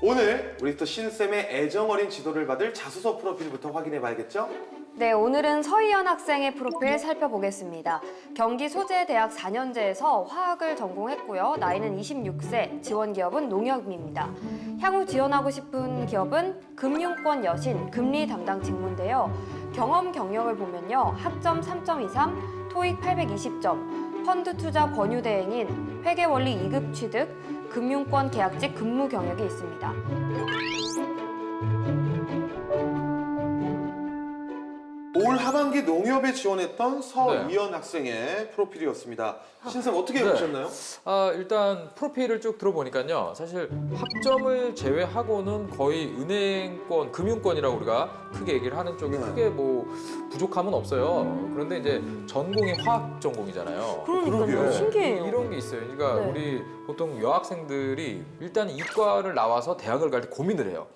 오늘 우리 또 신쌤의 애정어린 지도를 받을 자소서 프로필부터 확인해 봐야겠죠? 네, 오늘은 서희연 학생의 프로필 살펴보겠습니다. 경기 소재대학 4년제에서 화학을 전공했고요. 나이는 26세, 지원 기업은 농협입니다. 향후 지원하고 싶은 기업은 금융권 여신, 금리 담당 직무인데요. 경험 경력을 보면요. 학점 3.23, 토익 820점, 펀드 투자 권유 대행인 회계원리 2급 취득, 금융권 계약직 근무 경력이 있습니다. 올 하반기 농협에 지원했던 서희연 학생의 프로필이었습니다. 신쌤 어떻게 보셨나요? 일단 프로필을 쭉 들어보니까요. 사실 학점을 제외하고는 거의 은행권, 금융권이라고 우리가 크게 얘기를 하는 쪽에 크게 뭐 부족함은 없어요. 그런데 이제 전공이 화학 전공이잖아요. 그러니까요. 그러게요. 신기해요. 이런 게 있어요. 그러니까 네. 우리 보통 여학생들이 일단 이과를 나와서 대학을 갈 때 고민을 해요.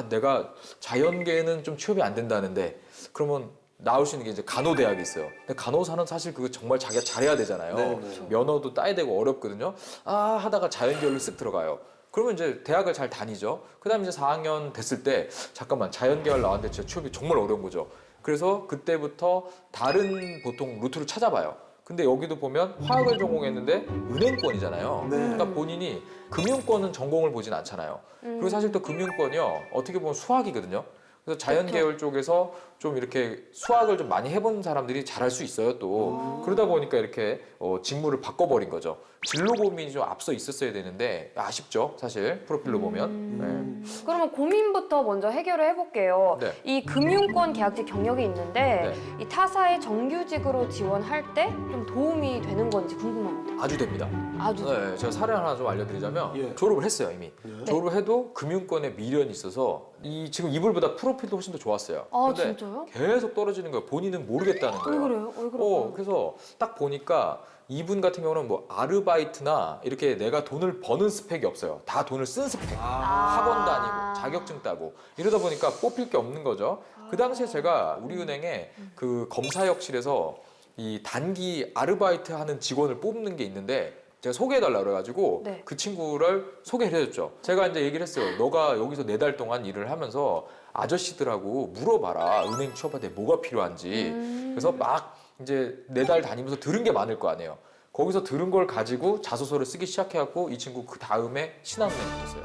내가 자연계는 좀 취업이 안 된다는데 그러면 나올 수 있는 게 이제 간호대학이 있어요. 근데 간호사는 사실 그거 정말 자기가 잘해야 되잖아요. 네. 면허도 따야 되고 어렵거든요. 하다가 자연계열로 쓱 들어가요. 그러면 이제 대학을 잘 다니죠. 그다음에 이제 4학년 됐을 때 잠깐만 자연계열 나왔는데 진짜 취업이 정말 어려운 거죠. 그래서 그때부터 다른 보통 루트를 찾아봐요. 근데 여기도 보면 화학을 전공했는데 은행권이잖아요. 네. 그러니까 본인이 금융권은 전공을 보진 않잖아요. 그리고 사실 또 금융권이요. 어떻게 보면 수학이거든요. 그래서 자연계열 쪽에서 좀 이렇게 수학을 좀 많이 해본 사람들이 잘할 수 있어요 또. 그러다 보니까 이렇게 직무를 바꿔버린 거죠. 진로 고민이 좀 앞서 있었어야 되는데 아쉽죠 사실 프로필로 보면. 네. 그러면 고민부터 먼저 해결을 해볼게요. 네. 이 금융권 계약직 경력이 있는데 이 타사의 정규직으로 지원할 때 좀 도움이 되는 건지 궁금합니다. 아주 됩니다. 아주 네, 제가 사례 하나 좀 알려드리자면 예. 졸업을 했어요 이미. 네. 졸업을 해도 금융권에 미련이 있어서 지금 이분보다 프로필도 훨씬 더 좋았어요. 아, 근데 진짜요? 계속 떨어지는 거예요. 본인은 모르겠다는 왜 거예요. 그래요? 왜 그럴까요? 그래서 딱 보니까 이분 같은 경우는 뭐 아르바이트나 이렇게 내가 돈을 버는 스펙이 없어요. 다 돈을 쓴 스펙. 학원 다니고 자격증 따고 이러다 보니까 뽑힐 게 없는 거죠. 그 당시에 제가 우리은행에 그 검사역실에서 이 단기 아르바이트 하는 직원을 뽑는 게 있는데 제가 소개해달라 그래가지고 네. 그 친구를 소개를 해줬죠. 제가 이제 얘기를 했어요. 너가 여기서 4달 동안 일을 하면서 아저씨들하고 물어봐라. 은행 취업할 때 뭐가 필요한지. 그래서 막 이제 4달 다니면서 들은 게 많을 거 아니에요. 거기서 들은 걸 가지고 자소서를 쓰기 시작해갖고 이 친구 그 다음에 신한은행 붙었어요.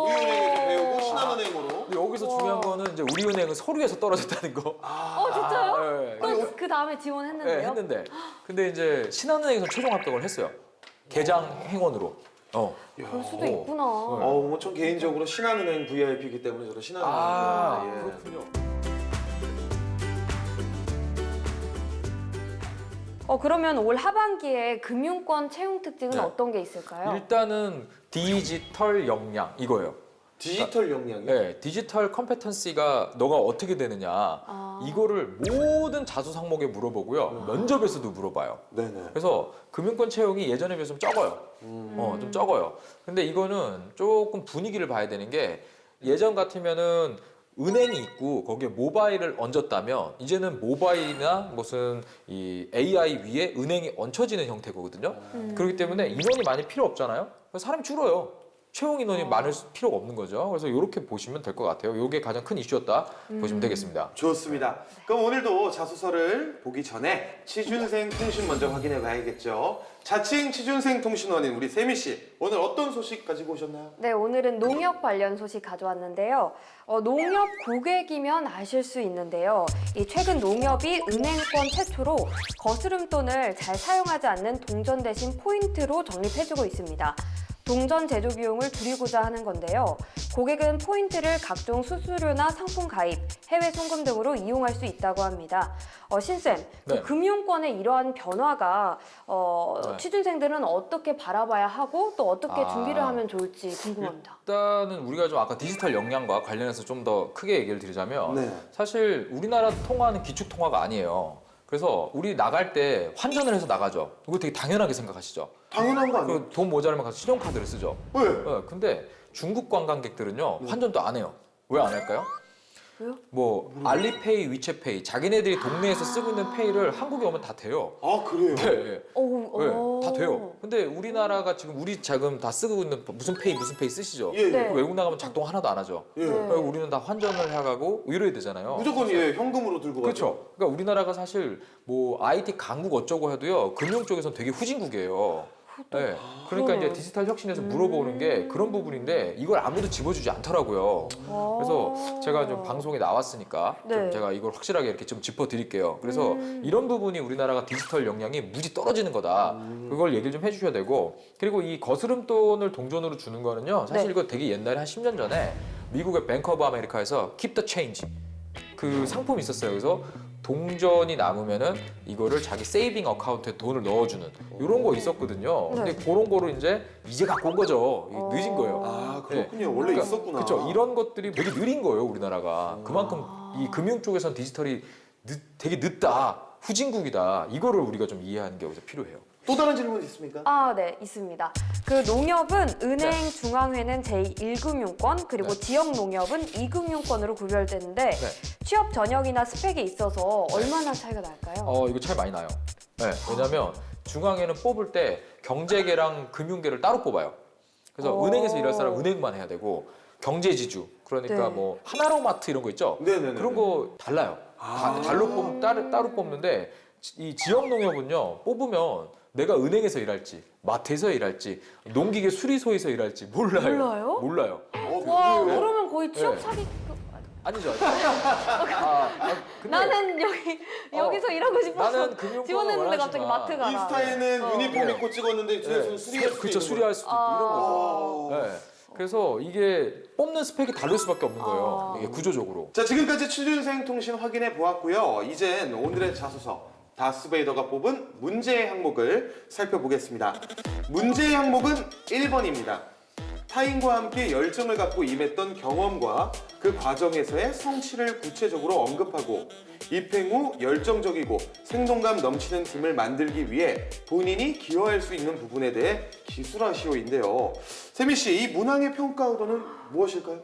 우리은행에서 배우고 신한은행으로. 근데 여기서 중요한 거는 이제 우리은행은 서류에서 떨어졌다는 거. 진짜요? 네. 또 그 다음에 네, 지원했는데요? 했는데. 근데 이제 신한은행에서 최종 합격을 했어요. 개장 행원으로. 그럴 수도 있구나. 전 개인적으로 신한은행 VIP이기 때문에 저도 신한은행. 예. 그렇군요. 그러면 올 하반기에 금융권 채용 특징은 네. 어떤 게 있을까요? 일단은 디지털 역량 이거예요. 디지털 역량이요? 네, 디지털 컴peten시가 너가 어떻게 되느냐 이거를 모든 자소 상목에 물어보고요. 면접에서도 물어봐요. 네네. 그래서 금융권 채용이 예전에 비해서 좀 적어요. 좀 적어요. 근데 이거는 조금 분위기를 봐야 되는 게 예전 같으면은 은행이 있고 거기에 모바일을 얹었다면 이제는 모바일이나 무슨 이 AI 위에 은행이 얹혀지는 형태거든요. 그렇기 때문에 인원이 많이 필요 없잖아요. 그래서 사람이 줄어요. 채용 인원이 많을 필요가 없는 거죠. 그래서 이렇게 보시면 될 것 같아요. 이게 가장 큰 이슈였다 보시면 되겠습니다. 좋습니다. 그럼 오늘도 자소서를 보기 전에 취준생 통신 먼저 확인해 봐야겠죠. 자칭 취준생 통신원인 우리 세미 씨, 오늘 어떤 소식 가지고 오셨나요? 네, 오늘은 농협 관련 소식 가져왔는데요. 농협 고객이면 아실 수 있는데요. 이 최근 농협이 은행권 최초로 거스름돈을 잘 사용하지 않는 동전 대신 포인트로 적립해주고 있습니다. 동전 제조 비용을 줄이고자 하는 건데요. 고객은 포인트를 각종 수수료나 상품 가입, 해외 송금 등으로 이용할 수 있다고 합니다. 신쌤, 네. 금융권의 이러한 변화가 취준생들은 어떻게 바라봐야 하고 또 어떻게 준비를 하면 좋을지 궁금합니다. 일단은 우리가 좀 아까 디지털 역량과 관련해서 좀 더 크게 얘기를 드리자면 네. 사실 우리나라 통화는 기축 통화가 아니에요. 그래서 우리 나갈 때 환전을 해서 나가죠. 이거 되게 당연하게 생각하시죠. 당연한 거 아니에요? 돈 모자라면 가서 신용카드를 쓰죠. 왜? 근데 중국 관광객들은요 환전도 안 해요. 왜 안 할까요? 왜요? 뭐 알리페이, 위챗페이 자기네들이 동네에서 쓰고 있는 페이를 한국에 오면 다 돼요. 아 그래요? 네, 오, 다 돼요. 근데 우리나라가 지금 우리 자금 다 쓰고 있는 무슨 페이 쓰시죠? 예, 예. 네. 외국 나가면 작동 하나도 안 하죠. 예. 네. 그리고 우리는 다 환전을 해가고 이래야 되잖아요. 무조건 예, 현금으로 들고 가죠. 그렇죠. 그러니까 우리나라가 사실 뭐 IT 강국 어쩌고 해도요 금융 쪽에서는 되게 후진국이에요. 네. 그러니까 이제 디지털 혁신에서 물어보는 게 그런 부분인데 이걸 아무도 집어주지 않더라고요. 그래서 제가 좀 방송에 나왔으니까 좀 네. 제가 이걸 확실하게 이렇게 좀 짚어드릴게요. 그래서 이런 부분이 우리나라가 디지털 역량이 무지 떨어지는 거다. 그걸 얘기를 좀 해주셔야 되고 그리고 이 거스름돈을 동전으로 주는 거는요. 사실 네. 이거 되게 옛날에 한 10년 전에 미국의 뱅크 오브 아메리카에서 Keep the Change 그 상품이 있었어요. 그래서 동전이 남으면은 이거를 자기 세이빙 어카운트에 돈을 넣어주는 이런 거 있었거든요. 근데 그런 거를 이제 갖고 온 거죠. 늦은 거예요. 아 그렇군요. 원래 있었구나. 그렇죠. 이런 것들이 되게 느린 거예요, 우리나라가. 그만큼 이 금융 쪽에선 디지털이 되게 늦다, 후진국이다. 이거를 우리가 좀 이해하는 게 여기서 필요해요. 또 다른 질문 있습니까? 아, 네, 있습니다. 그 농협은 은행, 중앙회는 제1금융권, 그리고 네. 지역 농협은 2금융권으로 구별되는데 네. 취업 전형이나 스펙에 있어서 얼마나 차이가 날까요? 이거 차이 많이 나요. 네, 왜냐면 중앙에는 뽑을 때 경제계랑 금융계를 따로 뽑아요. 그래서 은행에서 일할 사람 은행만 해야 되고 경제지주, 그러니까 네. 뭐 하나로마트 이런 거 있죠? 네네네. 그런 거 달라요. 따로 뽑는데 이 지역 농협은요 뽑으면 내가 은행에서 일할지 마트에서 일할지 농기계 수리소에서 일할지 몰라요. 몰라요? 어, 와, 그래요? 그러면 거의 취업 네. 사기. 아니죠. 근데 나는 여기서 일하고 싶어서 나는 금융권을 지원했는데 갑자기 원하지만 마트 가라. 인스타에는 유니폼 네. 입고 찍었는데 뒤에서는 수리할 수도 그렇죠. 있는 수리할 수도 있고 이런 거죠. 거죠. 네. 그래서 이게 뽑는 스펙이 다를 수밖에 없는 거예요. 아. 이게 구조적으로. 자 지금까지 취준생 통신 확인해 보았고요. 이젠 오늘의 자소서 다스베이더가 뽑은 문제의 항목을 살펴보겠습니다. 문제의 항목은 1번입니다. 타인과 함께 열정을 갖고 임했던 경험과 그 과정에서의 성취를 구체적으로 언급하고 입행 후 열정적이고 생동감 넘치는 팀을 만들기 위해 본인이 기여할 수 있는 부분에 대해 기술하시오인데요. 세미 씨, 이 문항의 평가 의도는 무엇일까요?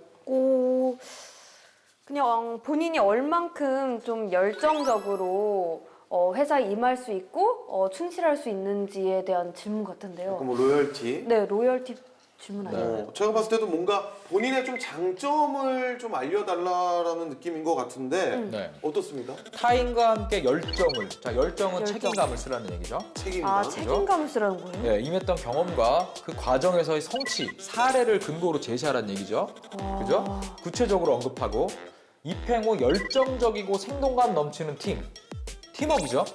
그냥 본인이 얼만큼 좀 열정적으로 회사에 임할 수 있고 충실할 수 있는지에 대한 질문 같은데요. 뭐 로열티. 네, 로열티 질문 아니에요? 제가 봤을 때도 뭔가 본인의 좀 장점을 좀 알려달라라는 느낌인 것 같은데 네. 어떻습니까? 타인과 함께 열정을. 자, 열정은 열정. 책임감을 쓰라는 얘기죠. 책임감. 아, 책임감을 쓰라는 거예요? 네, 임했던 경험과 그 과정에서의 성취, 사례를 근거로 제시하라는 얘기죠. 그죠? 구체적으로 언급하고 입행 후 열정적이고 생동감 넘치는 팀워크죠.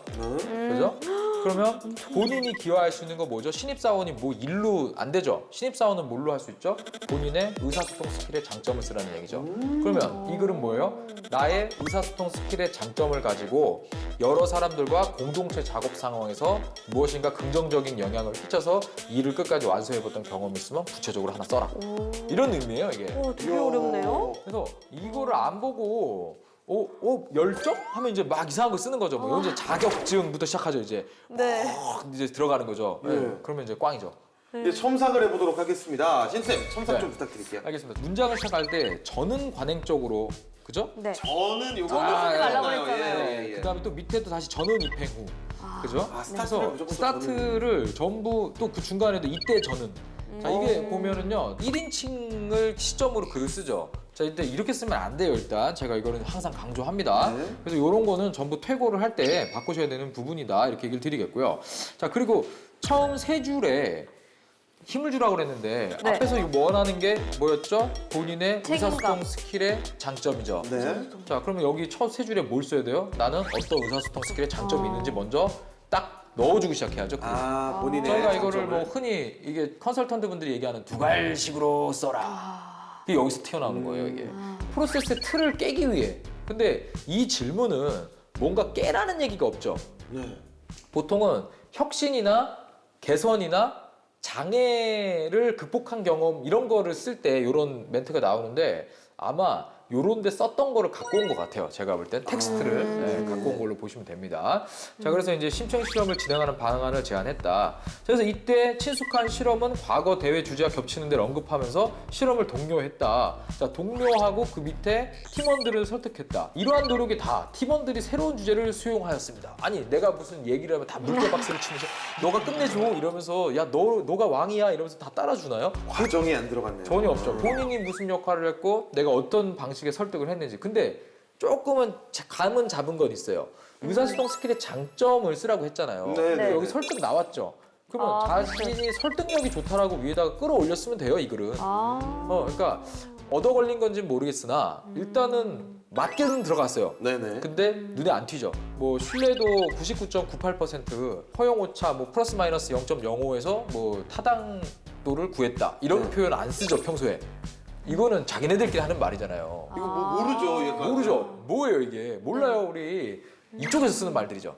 그죠? 그러면 본인이 기여할 수 있는 거 뭐죠? 신입사원이 뭐 일로 안 되죠? 신입사원은 뭘로 할 수 있죠? 본인의 의사소통 스킬의 장점을 쓰라는 얘기죠. 그러면 이 글은 뭐예요? 나의 의사소통 스킬의 장점을 가지고 여러 사람들과 공동체 작업 상황에서 무엇인가 긍정적인 영향을 끼쳐서 일을 끝까지 완수해봤던 경험이 있으면 구체적으로 하나 써라. 이런 의미예요, 이게. 되게 어렵네요. 그래서 이거를 안 보고 열정? 하면 이제 막 이상한 거 쓰는 거죠. 뭐 이제 자격증부터 시작하죠, 이제. 네. 이제 들어가는 거죠. 네. 그러면 이제 꽝이죠. 이제 첨삭을 해보도록 하겠습니다. 신쌤, 첨삭 네. 좀 부탁드릴게요. 알겠습니다. 문장을 시작할 때 저는 관행적으로 그죠? 네. 저는 요거 저는 쓰지 말라고 잖아요. 그랬잖아요. 그다음에 또 밑에도 다시 저는 입행 후. 그죠? 스타트를 무조건 스타트를 전부 또 그 중간에도 이때 저는. 자, 이게 보면은요. 1인칭을 시점으로 글을 쓰죠. 자, 이때 이렇게 쓰면 안 돼요, 일단. 제가 이거는 항상 강조합니다. 네. 그래서 이런 거는 전부 퇴고를 할 때 바꾸셔야 되는 부분이다. 이렇게 얘기를 드리겠고요. 자, 그리고 처음 세 줄에 힘을 주라고 그랬는데 네. 앞에서 이거 원하는 게 뭐였죠? 본인의 책임감. 의사소통 스킬의 장점이죠. 네. 자, 그러면 여기 첫 세 줄에 뭘 써야 돼요? 나는 어떤 의사소통 스킬의 장점이 있는지 먼저 딱 넣어주기 시작해야죠. 본인의 저희가 이거를 장점을. 뭐 흔히 이게 컨설턴트 분들이 얘기하는 두갈식으로 써라. 이게 여기서 튀어나오는 거예요, 이게. 프로세스의 틀을 깨기 위해. 근데 이 질문은 뭔가 깨라는 얘기가 없죠. 네. 보통은 혁신이나 개선이나 장애를 극복한 경험 이런 거를 쓸 때 이런 멘트가 나오는데 아마 요런 데 썼던 거를 갖고 온 것 같아요. 제가 볼 땐 텍스트를 갖고 온 걸로 보시면 됩니다. 자, 그래서 이제 심층 실험을 진행하는 방안을 제안했다. 그래서 이때 친숙한 실험은 과거 대회 주제와 겹치는 데를 언급하면서 실험을 독려했다. 자, 독려하고 그 밑에 팀원들을 설득했다. 이러한 노력이 다 팀원들이 새로운 주제를 수용하였습니다. 아니, 내가 무슨 얘기를 하면 다 물개 박수를 치면서 너가 끝내줘 이러면서 야, 너가 왕이야 이러면서 다 따라주나요? 과정이 안 들어갔네요. 전혀 없죠. 본인이 무슨 역할을 했고 내가 어떤 방식의 설득을 했는지. 근데 조금은 감은 잡은 건 있어요. 의사소통 스킬의 장점을 쓰라고 했잖아요. 네. 여기 설득 나왔죠. 그러면 자신이 설득력이 좋다라고 위에다가 끌어올렸으면 돼요, 이 글은. 그러니까 얻어 걸린 건지는 모르겠으나 일단은 맞게는 들어갔어요. 네네. 근데 눈에 안 튀죠. 뭐 신뢰도 99.98%, 허용 오차 뭐 플러스 마이너스 0.05에서 뭐 타당도를 구했다. 이런 표현 안 쓰죠, 평소에. 이거는 자기네들끼리 하는 말이잖아요. 이거 뭐 모르죠. 약간. 모르죠. 뭐예요, 이게? 몰라요, 우리. 이쪽에서 쓰는 말들이죠.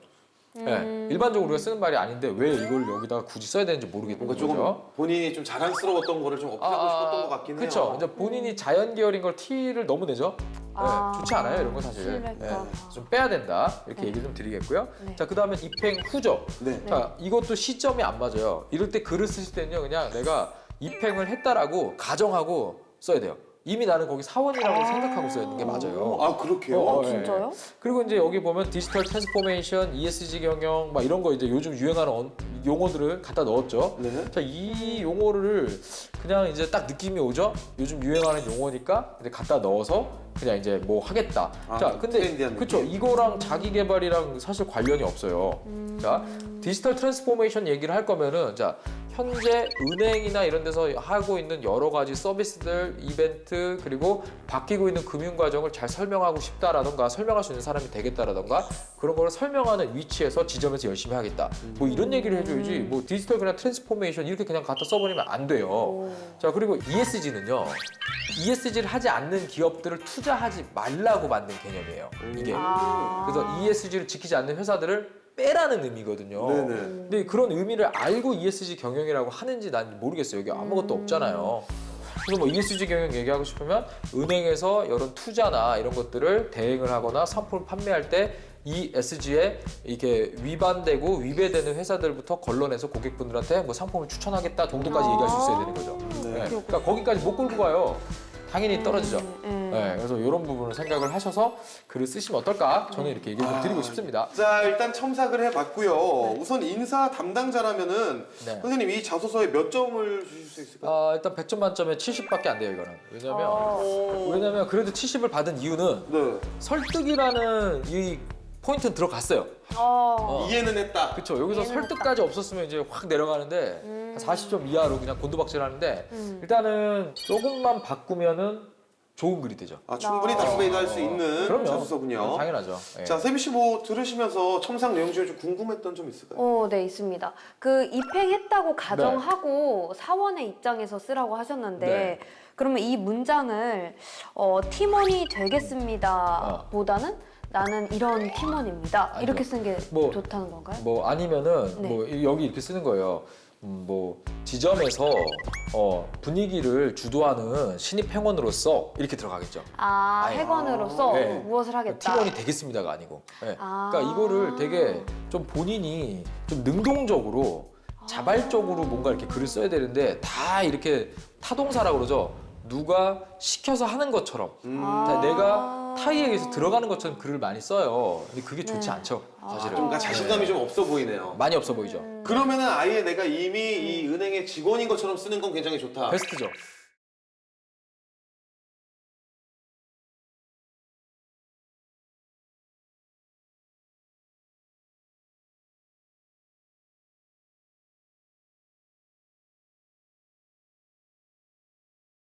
네, 일반적으로 우리가 쓰는 말이 아닌데 왜 이걸 여기다가 굳이 써야 되는지 모르겠는 뭔가 거죠. 조금 본인이 좀 자랑스러웠던 거를 좀 어필하고 싶었던 것 같긴 해요. 그렇죠. 이제 본인이 자연 계열인 걸 티를 너무 내죠. 네, 좋지 않아요, 이런 거 사실. 실례가. 좀 빼야 된다. 이렇게 얘기 좀 드리겠고요. 네. 자, 그다음에 입행 후죠. 네. 자, 이것도 시점이 안 맞아요. 이럴 때 글을 쓰실 때는요, 그냥 내가 입행을 했다라고 가정하고 써야 돼요. 이미 나는 거기 사원이라고 생각하고 써야 되는 게 맞아요. 아, 그렇게요? 예. 진짜요? 그리고 이제 여기 보면 디지털 트랜스포메이션, ESG 경영 막 이런 거 이제 요즘 유행하는 용어들을 갖다 넣었죠. 네. 자, 이 용어를 그냥 이제 딱 느낌이 오죠. 요즘 유행하는 용어니까 이제 갖다 넣어서 그냥 이제 뭐 하겠다. 아, 자, 근데 트렌디한 그쵸, 느낌. 이거랑 자기 개발이랑 사실 관련이 없어요. 자, 디지털 트랜스포메이션 얘기를 할 거면은 자, 현재 은행이나 이런 데서 하고 있는 여러 가지 서비스들, 이벤트, 그리고 바뀌고 있는 금융 과정을 잘 설명하고 싶다라던가 설명할 수 있는 사람이 되겠다라던가 그런 거를 설명하는 위치에서 지점에서 열심히 하겠다. 뭐 이런 얘기를 해줘야지 뭐 디지털 그냥 트랜스포메이션 이렇게 그냥 갖다 써버리면 안 돼요. 자, 그리고 ESG는요. ESG를 하지 않는 기업들을 투자하지 말라고 만든 개념이에요. 이게. 그래서 ESG를 지키지 않는 회사들을 빼라는 의미거든요. 네네. 근데 그런 의미를 알고 ESG 경영이라고 하는지 난 모르겠어요. 여기 아무것도 없잖아요. 그래서 뭐 ESG 경영 얘기하고 싶으면 은행에서 이런 투자나 이런 것들을 대행을 하거나 상품을 판매할 때 ESG에 이게 위반되고 위배되는 회사들부터 걸러내서 고객분들한테 뭐 상품을 추천하겠다 정도까지 얘기할 수 있어야 되는 거죠. 네. 그러니까 거기까지 못 끌고 가요. 당연히 떨어지죠. 네, 그래서 이런 부분을 생각을 하셔서 글을 쓰시면 어떨까? 저는 이렇게 얘기를 좀 드리고 싶습니다. 자, 일단 첨삭을 해봤고요. 우선 인사 담당자라면은 네. 선생님 이 자소서에 몇 점을 주실 수 있을까요? 일단 100점 만점에 70밖에 안 돼요, 이거는. 왜냐면 그래도 70을 받은 이유는 네. 설득이라는 이 포인트는 들어갔어요. 이해는 했다. 그렇죠. 여기서 설득까지 없었으면 이제 확 내려가는데 한 40점 이하로 그냥 곤두박질하는데 일단은 조금만 바꾸면은 좋은 글이 되죠. 아, 충분히 다스베이드 할 수 있는 그럼요. 자소서군요. 당연하죠. 예. 자, 세미 씨 뭐 들으시면서 첨삭 내용 중에 좀 궁금했던 점 있을까요? 네, 있습니다. 그 입행했다고 가정하고 사원의 입장에서 쓰라고 하셨는데 네. 그러면 이 문장을 팀원이 되겠습니다 보다는 나는 이런 팀원입니다. 아니요. 이렇게 쓴 게 뭐, 좋다는 건가요? 뭐 아니면은 네. 뭐 여기 이렇게 쓰는 거예요. 뭐 지점에서 분위기를 주도하는 신입 행원으로서 이렇게 들어가겠죠. 아예. 회관으로서 네. 무엇을 하겠다. 팀원이 되겠습니다가 아니고. 네. 그러니까 이거를 되게 좀 본인이 좀 능동적으로 자발적으로 뭔가 이렇게 글을 써야 되는데 다 이렇게 타동사라고 그러죠. 누가 시켜서 하는 것처럼 내가 타이에 의해서 들어가는 것처럼 글을 많이 써요. 근데 그게 좋지 않죠, 사실은. 좀 자신감이 좀 없어 보이네요. 많이 없어 보이죠. 그러면은 아예 내가 이미 이 은행의 직원인 것처럼 쓰는 건 굉장히 좋다. 베스트죠.